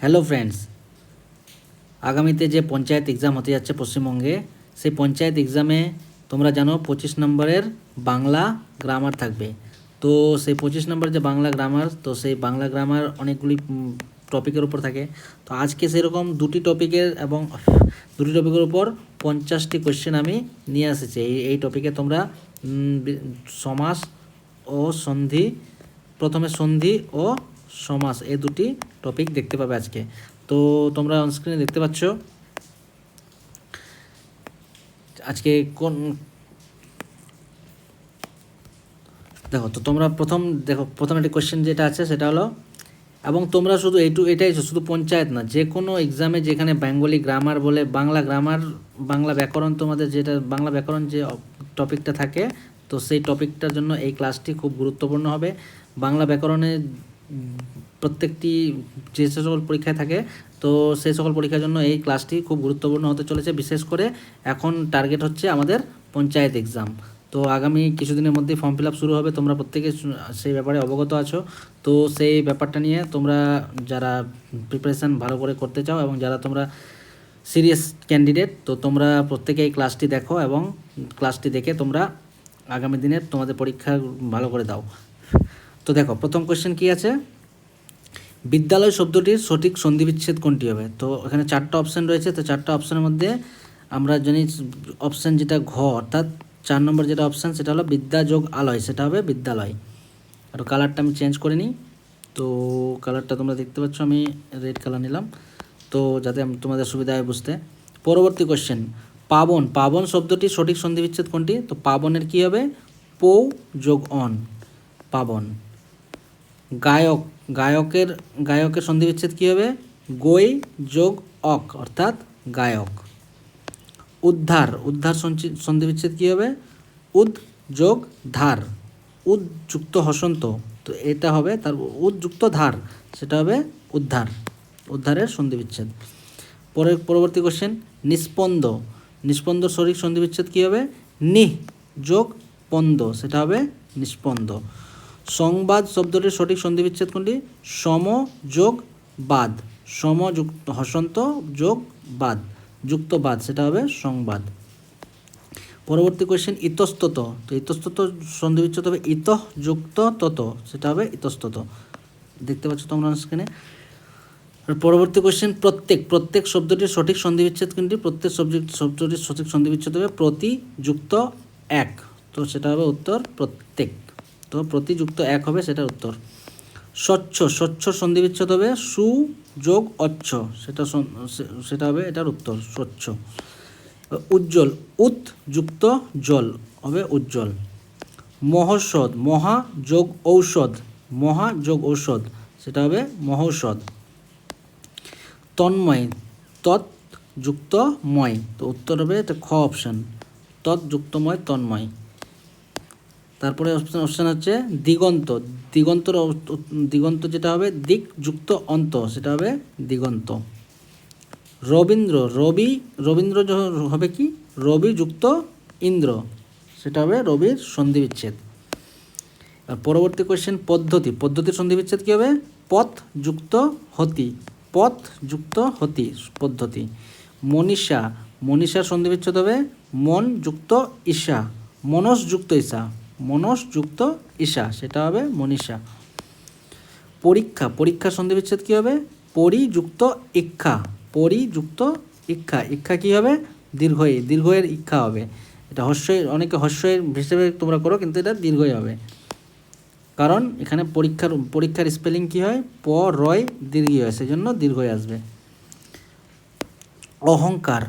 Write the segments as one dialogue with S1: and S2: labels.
S1: Hello friends, আগামীতে যে panchayat exam হতে যাচ্ছে পশ্চিমবঙ্গে, সেই পঞ্চায়েত এক্সামে তোমরা জানো 25 নম্বরের বাংলা গ্রামার থাকবে। তো সেই 25 নম্বর যে বাংলা গ্রামার, তো সেই বাংলা গ্রামার অনেকগুলি টপিকের উপর থাকে। তো আজকে সেরকম দুটি টপিকের উপর 50টি কোয়েশ্চেন আমি নিয়ে এসেছি। এই টপিকে তোমরা সমাস ও সন্ধি, প্রথমে সন্ধি ও সমাস, এই দুটি টপিক দেখতে পাবে আজকে। তো তোমরা অনস্ক্রিনে দেখতে পাচ্ছ আজকে দেখো। তো তোমরা প্রথম একটি কোয়েশ্চেন যেটা আছে সেটা হলো, এবং তোমরা শুধু এটাই শুধু পঞ্চায়েত না, যে কোনো এক্সামে যেখানে বেঙ্গলি গ্রামার বলে, বাংলা গ্রামার, বাংলা ব্যাকরণ, তোমাদের যেটা বাংলা ব্যাকরণ যে টপিকটা থাকে, তো সেই টপিকটার জন্য এই ক্লাসটি খুব গুরুত্বপূর্ণ হবে। বাংলা ব্যাকরণের প্রত্যেকটি যে সকল পরীক্ষায় থাকে, তো সেই সকল পরীক্ষার জন্য এই ক্লাসটি খুব গুরুত্বপূর্ণ হতে চলেছে। বিশেষ করে এখন টার্গেট হচ্ছে আমাদের পঞ্চায়েত এক্সাম। তো আগামী কিছুদিনের মধ্যেই ফর্ম ফিল আপ শুরু হবে, তোমরা প্রত্যেকে সেই ব্যাপারে অবগত আছো। তো সেই ব্যাপারটা নিয়ে তোমরা যারা প্রিপারেশান ভালো করে করতে চাও এবং যারা তোমরা সিরিয়াস ক্যান্ডিডেট, তো তোমরা প্রত্যেকে এই ক্লাসটি দেখো এবং ক্লাসটি দেখে তোমরা আগামী দিনে তোমাদের পরীক্ষা ভালো করে দাও। তো দেখো, প্রথম কোয়েশ্চেন কী আছে, বিদ্যালয় শব্দটির সঠিক সন্ধিবিচ্ছেদ কোনটি হবে? তো এখানে 4টা অপশান রয়েছে। তো 4টা অপশানের মধ্যে আমরা জানি অপশান যেটা ঘ, অর্থাৎ 4 নম্বর যেটা অপশান সেটা হলো বিদ্যা যোগ আলয়, সেটা হবে বিদ্যালয়। আর কালারটা আমি চেঞ্জ করে নিই। তো কালারটা তোমরা দেখতে পাচ্ছ, আমি রেড কালার নিলাম, তো যাতে তোমাদের সুবিধা হয় বুঝতে। পরবর্তী কোয়েশ্চেন, পাবন, পাবন শব্দটির সঠিক সন্ধিবিচ্ছেদ কোনটি? তো পাবনের কী হবে? পৌ যোগ অন, পাবন। গায়ক, গায়কের সন্ধিবিচ্ছেদ কী হবে? গই যোগ অক, অর্থাৎ গায়ক। উদ্ধার, সন্ধিবিচ্ছেদ কী হবে? উদ যোগ ধার, উদ যুক্ত হসন্ত, তো এটা হবে তার উদ যুক্ত ধার, সেটা হবে উদ্ধার, উদ্ধারের সন্ধিবিচ্ছেদ। পরবর্তী কোশ্চেন, নিস্পন্দ, নিস্পন্দর সঠিক সন্ধিবিচ্ছেদ কী হবে? নিহ যোগ পন্দ, সেটা হবে নিস্পন্দ। সংবাদ শব্দটির সঠিক সন্ধিবিচ্ছেদ কোনটি? সম যোগ বাদ, সম যুক্ত হসন্ত যোগ বাদ, যুক্ত বাদ, সেটা হবে সংবাদ। পরবর্তী কোয়েশ্চেন, ইতস্তত, তো ইতস্তত সন্ধিবিচ্ছেদ হবে ইতঃ যুক্ত তত, সেটা হবে ইতস্তত, দেখতে পাচ্ছ তোমরা স্ক্রিনে। পরবর্তী কোয়েশ্চেন, প্রত্যেক, প্রত্যেক শব্দটির সঠিক সন্ধিবিচ্ছেদ কোনটি? প্রত্যেক শব্দটির সঠিক সন্ধিবিচ্ছেদ হবে প্রতি যুক্ত এক, তো সেটা হবে উত্তর প্রত্যেক। তো প্রতি যুক্ত এক হবে, সেটার উত্তর। স্বচ্ছ, স্বচ্ছ সন্ধিবিচ্ছেদ হবে সু যোগ অচ্ছ, সেটা হবে এটার উত্তর, স্বচ্ছ। উজ্জ্বল, উৎ যুক্ত জল হবে উজ্জ্বল। মহৌষধ, মহা যোগ ঔষধ, মহা যোগ ঔষধ, সেটা হবে মহৌষধ। তন্ময়, তৎ যুক্ত ময়, তো উত্তর হবে এটা খ অপশান, তৎ যুক্তময় তন্ময়। তারপরে অপশান হচ্ছে দিগন্ত, দিগন্ত যেটা হবে দিক যুক্ত অন্ত, সেটা হবে দিগন্ত। রবীন্দ্র, রবীন্দ্র হবে কি? রবি যুক্ত ইন্দ্র, সেটা হবে রবির সন্ধিবিচ্ছেদ। আর পরবর্তী কোয়েশ্চেন, পদ্ধতি, পদ্ধতির সন্ধিবিচ্ছেদ কী হবে? পথ যুক্ত হতি, পথ যুক্ত হতি, পদ্ধতি। মনীষা, মনীষার সন্ধিবিচ্ছেদ হবে মন যুক্ত ঈশা, মনস যুক্ত ঈশা, মনস যুক্ত ঈশা, সেটা হবে মনীষা। পরীক্ষা, পরীক্ষার সন্ধিবিচ্ছেদ কী হবে? পরিযুক্ত ইক্ষা, পরিযুক্ত ইক্ষা, ইক্ষা কী হবে? দীর্ঘই, দীর্ঘয়ের ইক্ষা হবে। এটা হস্যই, অনেকে হস্যের হিসেবে তোমরা করো, কিন্তু এটা দীর্ঘই হবে, কারণ এখানে পরীক্ষার স্পেলিং কী হয়? প রয় দীর্ঘই হয়, সেই জন্য দীর্ঘই আসবে। অহংকার,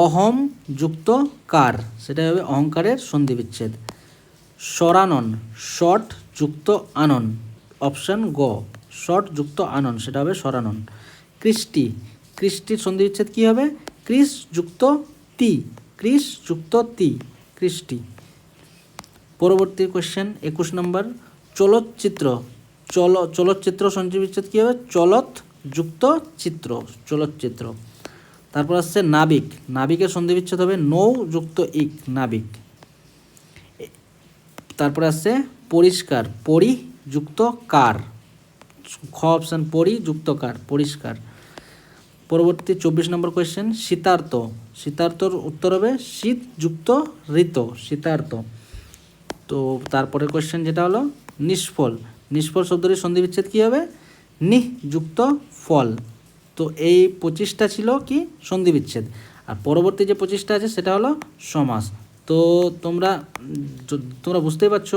S1: অহম যুক্ত কার, সেটা হবে অহংকারের সন্ধিবিচ্ছেদ। সরানন, শট যুক্ত আনন, অপশান গ, শট যুক্ত আনন, সেটা হবে সরানন। কৃষ্টি, কৃষ্টির সন্ধিবিচ্ছেদ কী হবে? কৃষ যুক্ত তি, কৃষ যুক্ত তি, কৃষ্টি। পরবর্তী কোয়েশ্চেন 21 নম্বর, চলচ্চিত্র, চলচ্চিত্র সন্ধিবিচ্ছেদ কী হবে? চলত যুক্ত চিত্র, চলচ্চিত্র। তারপর আসছে নাবিক, নাবিকের সন্ধিবিচ্ছেদ হবে নৌ যুক্ত ইক, নাবিক। তারপরে আসছে পরিষ্কার, পরি যুক্ত কার, খ অপশান পরি যুক্ত কার, পরিষ্কার। পরবর্তী 24 নম্বর কোয়েশ্চেন, শীতার্ত। শীতার্তর উত্তর হবে শীত যুক্ত ঋত, শীতার্ত। তো তারপরে কোয়েশ্চেন যেটা হলো নিষ্ফল। নিষ্ফল শব্দটির সন্ধি বিচ্ছেদ কী হবে? নিহ যুক্ত ফল। তো এই 25টা ছিল কি সন্ধি বিচ্ছেদ। আর পরবর্তী যে 25টা আছে সেটা হলো সমাস। তো তোমরা তোমরা বুঝতেই পারছো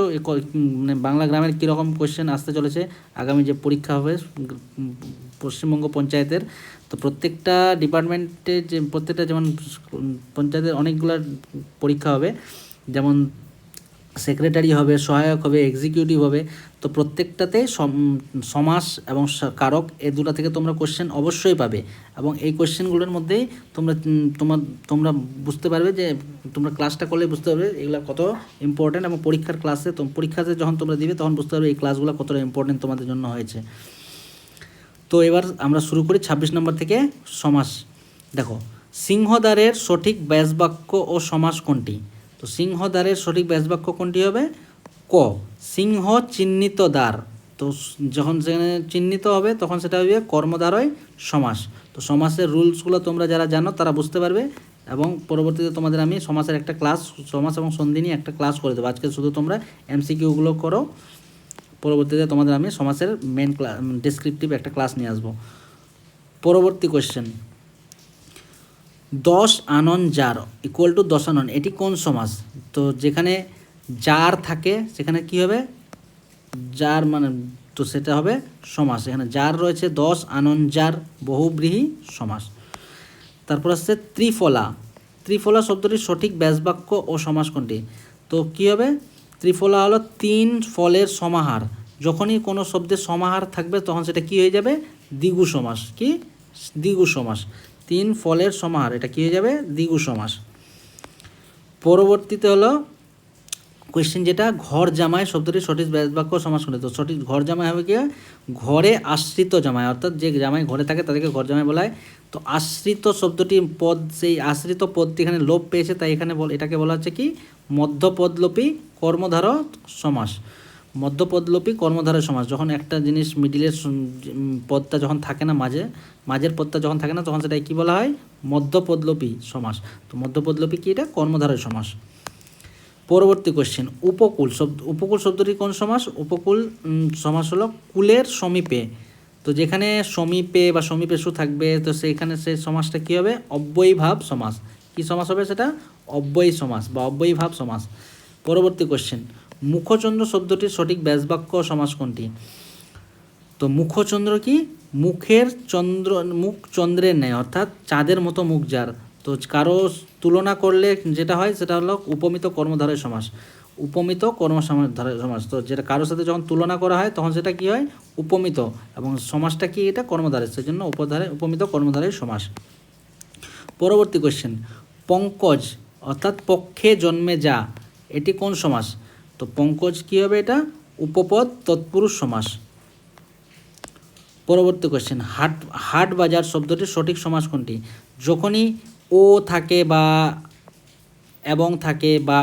S1: মানে বাংলা গ্রামের কীরকম কোয়েশ্চেন আসতে চলেছে আগামী যে পরীক্ষা হবে পশ্চিমবঙ্গ পঞ্চায়েতের। তো প্রত্যেকটা ডিপার্টমেন্টে যে প্রত্যেকটা যেমন পঞ্চায়েতের অনেকগুলো পরীক্ষা হবে, যেমন সেক্রেটারি হবে, সহায়ক হবে, এক্সিকিউটিভ হবে। তো প্রত্যেকটাতেই সমাস এবং কারক এ দুটো থেকে তোমরা কোশ্চেন অবশ্যই পাবে। এবং এই কোশ্চেনগুলোর মধ্যেই তোমরা বুঝতে পারবে যে তোমরা ক্লাসটা করলে বুঝতে পারবে এগুলো কত ইম্পর্ট্যান্ট, এবং পরীক্ষার ক্লাসে পরীক্ষাতে যখন তোমরা দিবে তখন বুঝতে পারবে এই ক্লাসগুলো কতটা ইম্পর্ট্যান্ট তোমাদের জন্য হয়েছে। তো এবার আমরা শুরু করি 26 নম্বর থেকে সমাস। দেখো, সিংহদ্বারের সঠিক ব্যাসবাক্য ও সমাস কোনটি? তো সিংহদ্বারের সঠিক ব্যাসবাক্য কোনটি হবে? ক, সিংহ চিহ্নিত দ্বার। তো যখন সেখানে চিহ্নিত হবে তখন সেটা হবে কর্মধারয় সমাস। তো সমাসের রুলসগুলো তোমরা যারা জানো তারা বুঝতে পারবে, এবং পরবর্তীতে তোমাদের আমি সমাসের একটা ক্লাস, সমাস এবং সন্ধি নিয়ে একটা ক্লাস করে দেবো। আজকে শুধু তোমরা এমসিকিউগুলো করো, পরবর্তীতে তোমাদের আমি সমাসের মেন ক্লাস ডেসক্রিপটিভ একটা ক্লাস নিয়ে আসবো। পরবর্তী কোয়েশ্চেন, 10 আনন যার ইকুয়াল টু 10 আনন, এটি কোন সমাস? তো যেখানে যার থাকে সেখানে কি হবে? যার মানে তো সেটা হবে সমাস। এখানে যার রয়েছে 10 আনন যার বহুব্রীহি সমাস। তারপর আসছে ত্রিফলা। ত্রিফলা শব্দটির সঠিক ব্যাসবাক্য ও সমাস কোনটি? তো কী হবে? ত্রিফলা হলো 3 ফলের সমাহার। যখনই কোনো শব্দের সমাহার থাকবে তখন সেটা কি হয়ে যাবে? দ্বিগু সমাস। কি? দ্বিগু সমাস। 3 ফলের সমাহার, এটা কী হয়ে যাবে? দ্বিগু সমাস। পরবর্তীতে হলো কোয়েশ্চেন যেটা, ঘর জামাই শব্দটির সঠিক ব্যাসবাক্য সমাস কোনটি? তো সঠিক ঘর জামাই হবে কি? ঘরে আশ্রিত জামাই, অর্থাৎ যে জামাই ঘরে থাকে তাদেরকে ঘর জামাই বলা হয়। তো আশ্রিত শব্দটি পদ, সেই আশ্রিত পদটি এখানে লোপ পেয়েছে, তাই এখানে এটাকে বলা হচ্ছে কি? মধ্যপদলোপী কর্মধার সমাস। মধ্যপদলোপী কর্মধারয় সমাস। যখন একটা জিনিস মিডিলের পদটা যখন থাকে না, মাঝের পদটা যখন থাকে না তখন সেটাই কী বলা হয়? মধ্যপদলোপী সমাস। তো মধ্যপদলোপী কি? এটা কর্মধারয় সমাস। পরবর্তী কোশ্চেন, উপকূল শব্দ। উপকূল শব্দটি কোন সমাস? উপকূল সমাস হলো কুলের সমীপে। তো যেখানে সমীপে বা সমীপেশু থাকবে তো সেইখানে সেই সমাসটা কী হবে? অব্যয়ীভাব সমাস। কী সমাস হবে সেটা? অব্যয়ী সমাস বা অব্যয়ীভাব সমাস। পরবর্তী কোশ্চেন, মুখচন্দ্র শব্দটির সঠিক ব্যাসবাক্য সমাস কোনটি? তো মুখচন্দ্র কি? মুখের চন্দ্র, মুখ চন্দ্রের ন্যায়, অর্থাৎ চাঁদের মতো মুখ যার। তো কারো তুলনা করলে যেটা হয় সেটা হলো উপমিত কর্মধারয় সমাস। উপমিত কর্মধারয় সমাস। তো যেটা কারোর সাথে যখন তুলনা করা হয় তখন সেটা কি হয়? উপমিত, এবং সমাসটা কি? এটা কর্মধারয়, সেই জন্য উপমিত কর্মধারয় সমাস। পরবর্তী কোয়েশ্চেন, পঙ্কজ অর্থাৎ পক্ষে জন্মে যা, এটি কোন সমাস? তো পঙ্কজ কি হবে? এটা উপপদ তৎপুরুষ সমাস। পরবর্তী কোয়েশ্চেন, হাট বাজার শব্দটির সঠিক সমাস কোনটি? যখনই ও থাকে বা এবং থাকে বা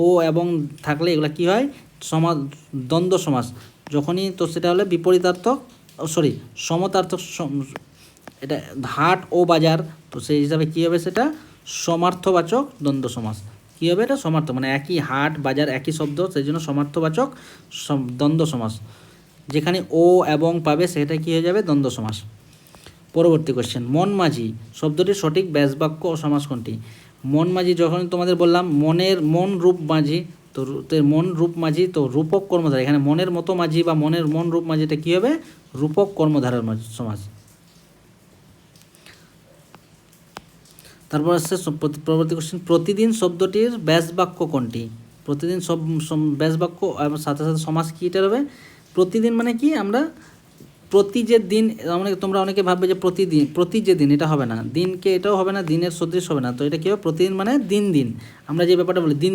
S1: ও এবং থাকলে এগুলো কি হয়? দ্বন্দ্ব সমাস। যখনই, তো সেটা হলে বিপরীতার্থক, সমতার্থক। এটা হাট ও বাজার, তো সেই হিসাবে কী হবে? সেটা সমার্থবাচক দ্বন্দ্ব সমাস। কী হবে? এটা সমার্থ, মানে একই হাট বাজার একই শব্দ, সেই জন্য সমার্থবাচক দ্বন্দ্ব সমাস। যেখানে ও এবং পাবে সেটা কী হয়ে যাবে? দ্বন্দ্ব সমাস। পরবর্তী কোশ্চেন, মন মাঝি শব্দটির সঠিক ব্যাসবাক্য ও সমাস কোনটি? মন মাঝি, যখন তোমাদের বললাম মন রূপ মাঝি, তো মন রূপ মাঝি, তো রূপক কর্মধারা। এখানে মনের মতো মাঝি বা মন রূপ মাঝিটা কী হবে? রূপক কর্মধারার সমাস। তারপর আসছে পরবর্তী কোশ্চেন, প্রতিদিন শব্দটির ব্যাসবাক্য কোনটি? প্রতিদিন ব্যাসবাক্য এবং সাথে সাথে সমাস কী এটা হবে? প্রতিদিন মানে কি? আমরা প্রতি যে দিন, তোমরা অনেকে ভাববে যে প্রতিদিন, প্রতি যে দিন, এটা হবে না। দিনকে এটাও হবে না, দিনের সদৃশ হবে না। তো এটা কী হবে? প্রতিদিন মানে দিন। আমরা যে ব্যাপারটা বলি দিন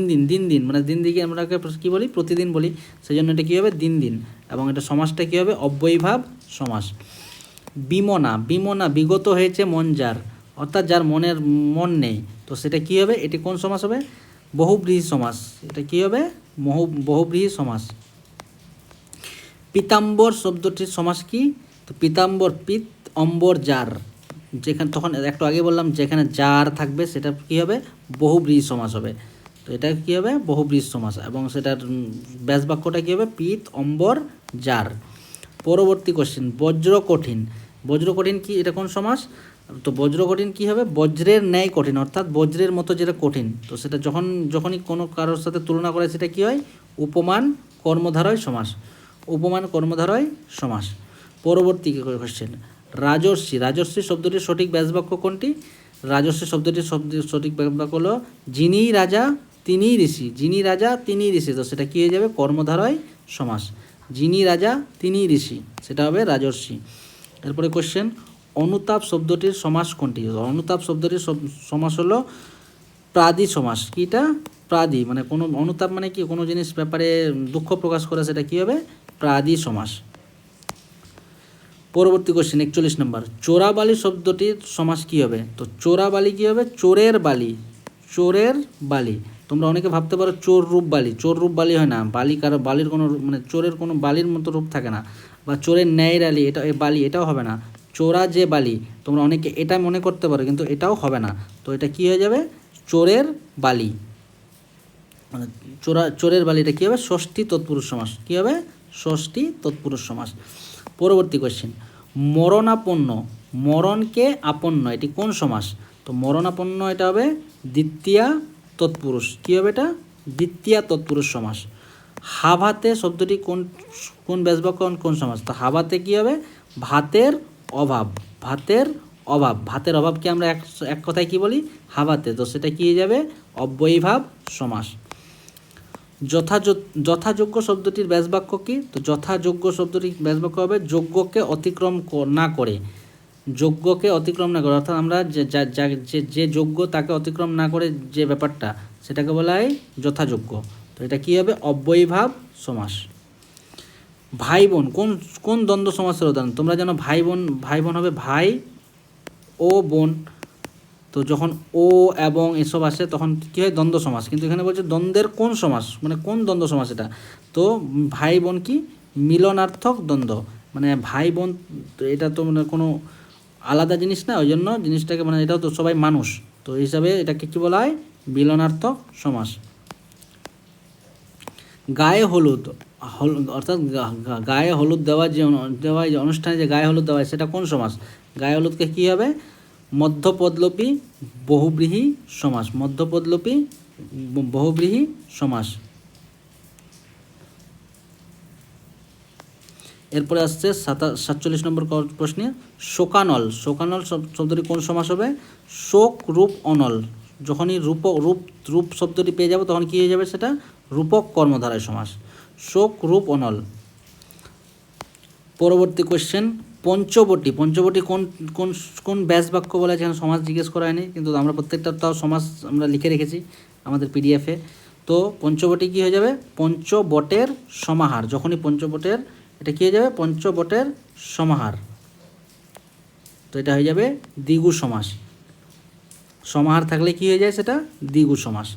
S1: মানে দিন দিকে আমরা কী বলি? প্রতিদিন বলি। সেই জন্য এটা কী হবে? দিন। এবং এটা সমাসটা কী হবে? অব্যয়ীভাব সমাস। বিমনা বিগত হয়েছে মন যার, অর্থাৎ যার মন নেই, তো সেটা কী হবে? এটি কোন সমাস হবে? বহুব্রীহি সমাস। এটা কী হবে? বহুব্রীহি সমাস। পীতাম্বর শব্দটির সমাস কি? তো পীতাম্বর, পিত অম্বর জার, যেখানে তখন একটু আগে বললাম যেখানে জার থাকবে সেটা কী হবে, বহুব্রীহি সমাস হবে। তো এটা কী হবে, বহুব্রীহি সমাস, এবং সেটার ব্যাস বাক্যটা কী হবে, পিত অম্বর জার। পরবর্তী কোশ্চেন, বজ্র কঠিন। বজ্র কঠিন কি, এটা কোন সমাস? তো বজ্র কঠিন কী হবে, বজ্রের ন্যায় কঠিন, অর্থাৎ বজ্রের মতো যেটা কঠিন। তো সেটা যখনই কোনো কারোর সাথে তুলনা করে সেটা কী হয়, উপমান কর্মধারয় সমাস। উপমান কর্মধারয় সমাস। পরবর্তী কোশ্চেন, রাজর্ষি। রাজর্ষি শব্দটির সঠিক ব্যাসবাক্য কোনটি? রাজর্ষি শব্দটির সঠিক ব্যাসবাক্য হলো যিনি রাজা তিনিই ঋষি। যিনি রাজা তিনিই ঋষি, তো সেটা কী হয়ে যাবে, কর্মধারয় সমাস। যিনি রাজা তিনিই ঋষি, সেটা হবে রাজর্ষি। এরপরে কোশ্চেন, অনুতাপ শব্দটির সমাস কোনটি? অনুতাপ শব্দটির সমাস হলো প্রাদি সমাস। কিটা? প্রাদি, মানে কোনো অনুতাপ মানে কি, কোনো জিনিস ব্যাপারে দুঃখ প্রকাশ করে, সেটা কী হবে, প্রাদি সমাস। পরবর্তী কোশ্চেন 41 নম্বর, চোরাবালি শব্দটির সমাস কী হবে? তো চোরাবালি কী হবে, চোরের বালি। চোরের বালি। তোমরা অনেকে ভাবতে পারো চোর রূপ বালি, চোর রূপ বালি হয় না। বালি কারো বালির কোনো মানে চোরের কোনো বালির মতো রূপ থাকে না, বা চোরের ন্যায় রালি, এটা বালি, এটাও হবে না। চোরা যে বালি, তোমরা অনেকে এটা মনে করতে পারো, কিন্তু এটাও হবে না। তো এটা কী হয়ে যাবে, চোরের বালি, মানে চোরের বালি, এটা কী হবে, ষষ্ঠী তৎপুরুষ সমাস। কী হবে, ষষ্ঠী তৎপুরুষ সমাস। পরবর্তী কোশ্চেন, মরণাপন্ন। মরণকে আপন্ন, এটি কোন সমাস? তো মরণাপন্ন এটা হবে দ্বিতীয়া তৎপুরুষ। কী হবে এটা, দ্বিতীয়া তৎপুরুষ সমাস। হাভাতে শব্দটি কোন ব্যাসবাক্য, কোন সমাস? তো হাভাতে কী হবে, ভাতের অভাব। ভাতের অভাব। ভাতের অভাবকে আমরা এক কথায় কী বলি, হাভাতে। তো সেটা কী হয়ে যাবে, অব্যয়ীভাব সমাস। যথাযোগ্য শব্দটির ব্যাসবাক্য কী? তো যথাযোগ্য শব্দটির ব্যাসবাক্য হবে যোগ্যকে অতিক্রম না করে। যোগ্যকে অতিক্রম না করে, অর্থাৎ আমরা যে যোগ্য তাকে অতিক্রম না করে যে ব্যাপারটা, সেটাকে বলা হয় যথাযোগ্য। তো এটা কী হবে, অব্যয়ীভাব সমাস। ভাই বোন কোন দ্বন্দ্ব সমাসের উদাহরণ? তোমরা জানো ভাই বোন হবে ভাই ও বোন। তো যখন ও এবং এসব আসে তখন কী হয়, দ্বন্দ্ব সমাস। কিন্তু এখানে বলছে দ্বন্দ্বের কোন সমাস, মানে কোন দ্বন্দ্ব সমাস এটা? তো ভাই বোন কি, মিলনার্থক দ্বন্দ্ব, মানে ভাই বোন, এটা তো মানে কোনো আলাদা জিনিস না, ওই জন্য জিনিসটাকে মানে এটাও তো সবাই মানুষ, তো এই হিসাবে এটাকে কী বলা হয়, মিলনার্থক সমাস। গায়ে হলুদ, অর্থাৎ গায়ে হলুদ দেওয়া যে অনুষ্ঠানে যে গায়ে হলুদ দেওয়া হয়, সেটা কোন সমাস? গায়ে হলুদকে কী হবে, মধ্যপদলোপী বহুব্রীহি সমাস। মধ্যপদলোপী বহুব্রীহি সমাস। এরপরে আসছে 47 নম্বর প্রশ্নে, শোকানল। শোকানল শব্দটি কোন সমাস হবে? শোক রূপ অনল। যখনই রূপ শব্দটি পেয়ে যাব তখন কী হয়ে যাবে, সেটা রূপক কর্মধারয় সমাস। শোক রূপ অনল। পরবর্তী কোশ্চেন, পঞ্চবটি। পঞ্চবটি কোন ব্যাস বাক্য বলা আছে? এখানে সমাস জিজ্ঞেস করা হয়নি, কিন্তু আমরা প্রত্যেকটা তাও সমাস আমরা লিখে রেখেছি আমাদের পিডিএফে। তো পঞ্চবটি কী হয়ে যাবে, পঞ্চবটের সমাহার। যখনই পঞ্চবটের, এটা কী হয়ে যাবে, পঞ্চবটের সমাহার। তো এটা হয়ে যাবে দ্বিগু সমাস। সমাহার থাকলে কী হয়ে যায়, সেটা দ্বিগু সমাস।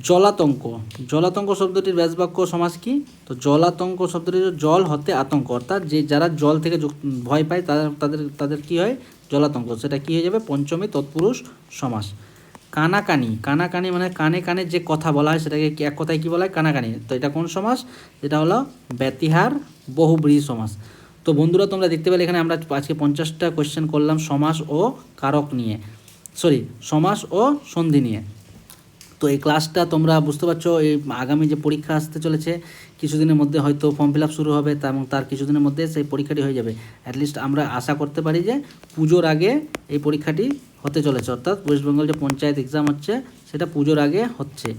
S1: জলাতঙ্ক। জলাতঙ্ক শব্দটির ব্যাসবাক্য সমাস কি? তো জলাতঙ্ক শব্দটির জল হতে আতঙ্ক, অর্থাৎ যারা জল থেকে ভয় পায় তাদের কী হয়, জলাতঙ্ক। সেটা কী হয়ে যাবে, পঞ্চমী তৎপুরুষ সমাস। কানাকানি। কানাকানি মানে কানে কানে যে কথা বলা হয়, সেটাকে এক কথায় কী বলা হয়, কানাকানি। তো এটা কোন সমাস? এটা হলো ব্যতিহার বহুব্রীহি সমাস। তো বন্ধুরা, তোমরা দেখতে পেলে এখানে আমরা আজকে 50টা কোয়েশ্চেন করলাম সমাস ও কারক নিয়ে, সমাস ও সন্ধি নিয়ে। তো এই ক্লাসটা তোমরা বুঝতে পারছো, এই আগামী যে পরীক্ষা আসতে চলেছে কিছুদিনের মধ্যে, হয়তো ফর্ম ফিল আপ শুরু হবে, এবং তার কিছুদিনের মধ্যে সেই পরীক্ষাটি হয়ে যাবে। অ্যাটলিস্ট আমরা আশা করতে পারি যে পুজোর আগে এই পরীক্ষাটি হতে চলেছে, অর্থাৎ ওয়েস্ট বেঙ্গল যে পঞ্চায়েত এক্সাম হচ্ছে সেটা পুজোর আগে হচ্ছে।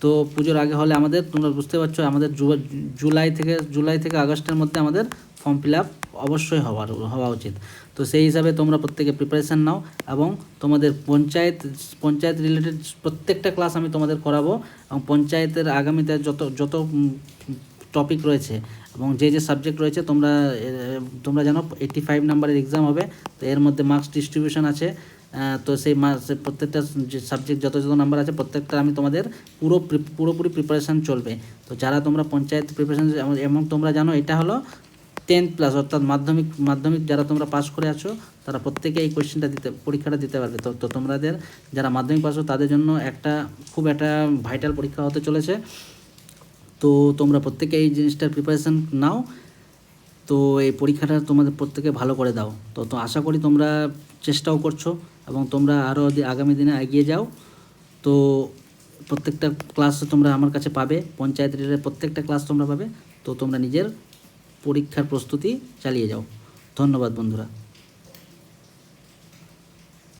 S1: তো পুজোর আগে হলে আমাদের, তোমরা বুঝতে পারছো, আমাদের জুলাই থেকে আগস্টের মধ্যে আমাদের ফর্ম ফিল আপ অবশ্যই হওয়া উচিত। তো সেই হিসাবে তোমরা প্রত্যেকে প্রিপারেশান নাও, এবং তোমাদের পঞ্চায়েত রিলেটেড প্রত্যেকটা ক্লাস আমি তোমাদের করাবো, এবং পঞ্চায়েতের আগামীতে যত টপিক রয়েছে এবং যে সাবজেক্ট রয়েছে, তোমরা জানো 85 নাম্বারের এক্সাম হবে। তো এর মধ্যে মার্কস ডিস্ট্রিবিউশন আছে। তো সেই প্রত্যেকটা যে সাবজেক্ট যত নাম্বার আছে, প্রত্যেকটা আমি তোমাদের পুরোপুরি প্রিপারেশান চলবে। তো যারা তোমরা পঞ্চায়েত প্রিপারেশান, এবং তোমরা জানো এটা হলো 10+ অর্থাৎ মাধ্যমিক যারা তোমরা পাস করে আছো তারা প্রত্যেকে এই কোয়েশ্চেনটা পরীক্ষাটা দিতে পারবে। তো তোমাদের যারা মাধ্যমিক পাস তাদের জন্য খুব একটা ভাইটাল পরীক্ষা হতে চলেছে। তো তোমরা প্রত্যেকে এই জিনিসটার প্রিপারেশান নাও। তো এই পরীক্ষাটা তোমাদের প্রত্যেকে ভালো করে দাও। তো আশা করি তোমরা চেষ্টাও করছো এবং তোমরা আরও আগামী দিনে এগিয়ে যাও। তো প্রত্যেকটা ক্লাস তোমরা আমার কাছে পাবে, পঞ্চায়েত রেলের প্রত্যেকটা ক্লাস তোমরা পাবে। তো তোমরা নিজের পরীক্ষার প্রস্তুতি চালিয়ে যাও। ধন্যবাদ বন্ধুরা।